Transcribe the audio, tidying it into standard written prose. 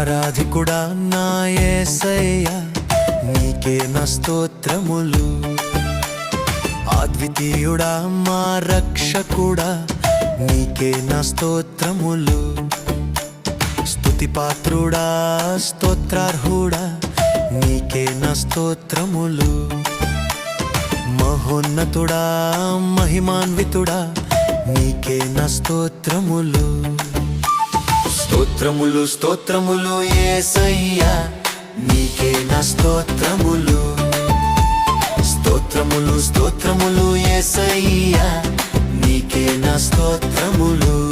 ఆరాధికుడా నా యేసయ్యా నీకే నా స్తోత్రములు. అద్వితీయుడా మా రక్షకుడా నీకే నా స్తోత్రములు. స్తుతిపాత్రుడా స్తోత్రార్హుడా నీకే నా స్తోత్రములు. మహోన్నతుడా మహిమాన్వితుడా నీకే నా స్తోత్రములు. స్తోత్రములు స్తోత్రములు యేసయ్యా నీకే నా స్తోత్రములు. స్తోత్రములు స్తోత్రములు యేసయ్యా నీకే నా స్తోత్రములు.